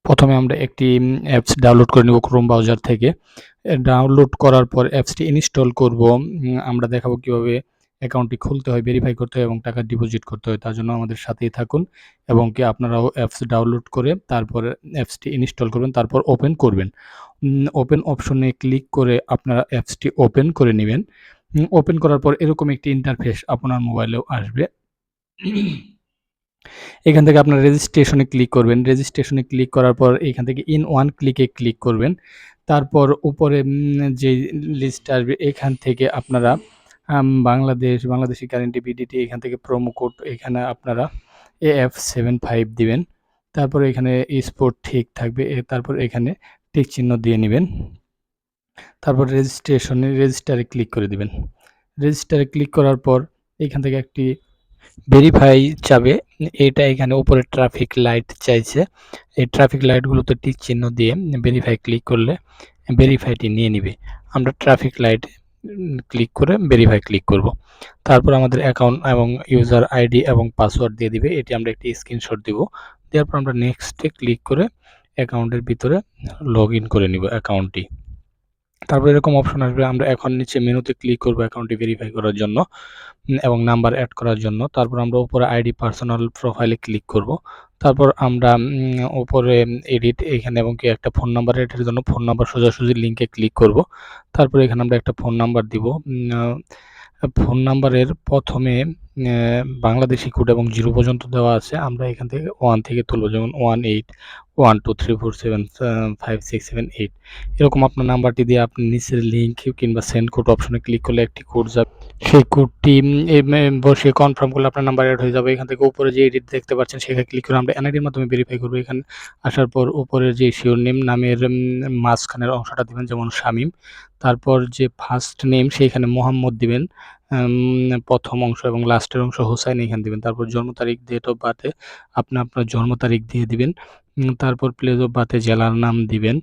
প্রথমে আমরা একটি অ্যাপস ডাউনলোড করে নেব ক্রোম ব্রাউজার থেকে। ডাউনলোড করার পর অ্যাপসটি ইনস্টল করব। আমরা দেখাবো কিভাবে অ্যাকাউন্টটি খুলতে হয়, ভেরিফাই করতে হয় এবং টাকা ডিপোজিট করতে হয়। তার জন্য আমাদের সাথেই থাকুন এবং কি আপনারাও অ্যাপস ডাউনলোড করে তারপরে অ্যাপসটি ইনস্টল করবেন, তারপর ওপেন করবেন। ওপেন অপশনে ক্লিক করে আপনারা অ্যাপসটি ওপেন করে নেবেন। ওপেন করার পর এরকম একটি ইন্টারফেস আপনার মোবাইলেও আসবে। এখান থেকে আপনার রেজিস্ট্রেশনে ক্লিক করবেন। রেজিস্ট্রেশনে ক্লিক করার পর এখান থেকে ইন ওয়ান ক্লিকে ক্লিক করবেন। তারপর উপরে যে লিস্ট আসবে এখান থেকে আপনারা বাংলাদেশি কারেন্টি বিডিটি এখান থেকে প্রোমো কোড এখানে আপনারা AF75 দিবেন। তারপরে এখানে স্পোর্ট ঠিক থাকবে। তারপর এখানে টিক চিহ্ন দিয়ে নিবেন। তারপর রেজিস্টারে ক্লিক করে দিবেন। রেজিস্টারে ক্লিক করার পর এখান থেকে একটি ভেরিফাই চাবে। এটা এখানে উপরে ট্রাফিক লাইট চাইছে। এই ট্রাফিক লাইটগুলোতে টিক চিহ্ন দিয়ে ভেরিফাই ক্লিক করলে ভেরিফাইটি নিয়ে নিবে। আমরা ট্রাফিক লাইট ক্লিক করে ভেরিফাই ক্লিক করব। তারপর আমাদের অ্যাকাউন্ট এবং ইউজার আইডি এবং পাসওয়ার্ড দিয়ে দিবে। এটি আমরা একটি স্ক্রিনশট দিব। দেওয়ার পর আমরা নেক্সটে ক্লিক করে অ্যাকাউন্টের ভিতরে লগ ইন করে নিব অ্যাকাউন্টটি। তারপর এরকম অপশন আসবে। আমরা এখন নিচে মেনুতে ক্লিক করব অ্যাকাউন্টটি ভেরিফাই করার জন্য এবং নাম্বার অ্যাড করার জন্য। তারপর আমরা উপরে আইডি পার্সোনাল প্রোফাইলে ক্লিক করব। তারপর আমরা উপরে এডিট এখানে এবং কি একটা ফোন নাম্বার এডিটের জন্য ফোন নাম্বার সোজাসুজি লিঙ্কে ক্লিক করব। তারপর এখানে আমরা একটা ফোন নাম্বার দিব। ফোন নাম্বারের প্রথমে বাংলাদেশি কোড এবং 0 পর্যন্ত দেওয়া আছে। আমরা এখান থেকে 1 থেকে তুলব, যেমন 1812347567 এরকম আপনার নাম্বারটি দিয়ে আপনি নিচের লিঙ্ক কিংবা সেন্ড কোড অপশনে ক্লিক করলে একটি কোড যাবে। সেই কোডটি বসিয়ে কনফার্ম করলে আপনার নাম্বার অ্যাড হয়ে যাবে। এখান থেকে উপরে যে এডিট দেখতে পাচ্ছেন সেখানে ক্লিক করে আমরা এনআইডির মাধ্যমে ভেরিফাই করব। এখানে আসার পর উপরের যে শিওর নেম নামের মাঝখানের অংশটা দিবেন, যেমন শামীম। তারপর যে ফার্স্ট নেম সেইখানে মোহাম্মদ দিবেন প্রথম অংশ, এবং লাস্টের অংশ হোসাইন এখানে দিবেন। তারপর জন্ম তারিখ, ডেট অফ বার্থে আপনি আপনার জন্ম তারিখ দিয়ে দিবেন। তারপর প্লেস অফ বার্থে জেলার নাম দিবেন।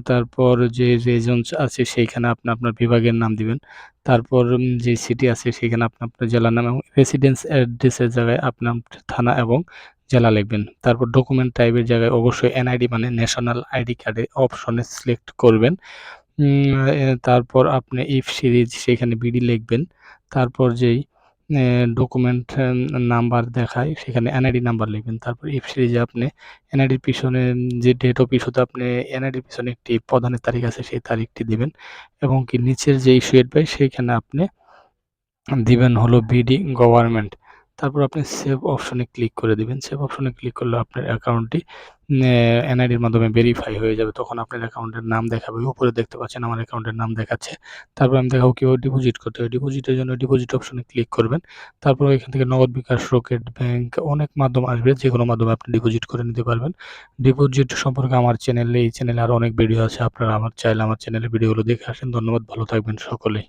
তারপর যে রিজন আছে সেইখানে আপনি আপনার বিভাগের নাম দিবেন। তারপর যে সিটি আছে সেখানে আপনি আপনার জেলার নাম এবং রেসিডেন্স অ্যাড্রেসের জায়গায় আপনার থানা এবং জেলা লিখবেন। তারপর ডকুমেন্ট টাইপের জায়গায় অবশ্যই এনআইডি মানে ন্যাশনাল আইডি কার্ডের অপশনে সিলেক্ট করবেন। তারপর আপনি ইফ সিরিজ সেখানে বিডি লিখবেন। তারপর যেই ডকুমেন্ট নাম্বার দেখায় সেখানে এনআইডি নাম্বার লিখবেন। তারপর ইফ সিরিজে আপনি এনআইডির পিছনে যে ডেট অফ ইস্যুতে আপনি এনআইডির পিছনে একটি প্রদানের তারিখ আছে সেই তারিখটি দিবেন এবং কি নিচের যে ইস্যুয়েড বাই সেইখানে আপনি দিবেন হলো বিডি গভর্নমেন্ট। তারপর আপনি সেভ অপশনে ক্লিক করে দিবেন। সেভ অপশনে ক্লিক করলে আপনার অ্যাকাউন্টটি এনআইডির মাধ্যমে ভেরিফাই হয়ে যাবে। তখন আপনার অ্যাকাউন্টের নাম দেখাবে। উপরে দেখতে পাচ্ছেন আমার অ্যাকাউন্টের নাম দেখাচ্ছে। তারপর আমি দেখাবো কীভাবে ডিপোজিট করতে হয়। ডিপোজিটের জন্য ডিপোজিট অপশনে ক্লিক করবেন। তারপর এখান থেকে নগদ, বিকাশ, রকেট ব্যাংক অনেক মাধ্যম আসবে। যেকোনো মাধ্যমে আপনি ডিপোজিট করে নিতে পারবেন। ডিপোজিট সম্পর্কে আমার এই চ্যানেলে আরও অনেক ভিডিও আছে। আপনারা চাইলে আমার চ্যানেলের ভিডিওগুলো দেখে আসেন। ধন্যবাদ, ভালো থাকবেন সকলেই।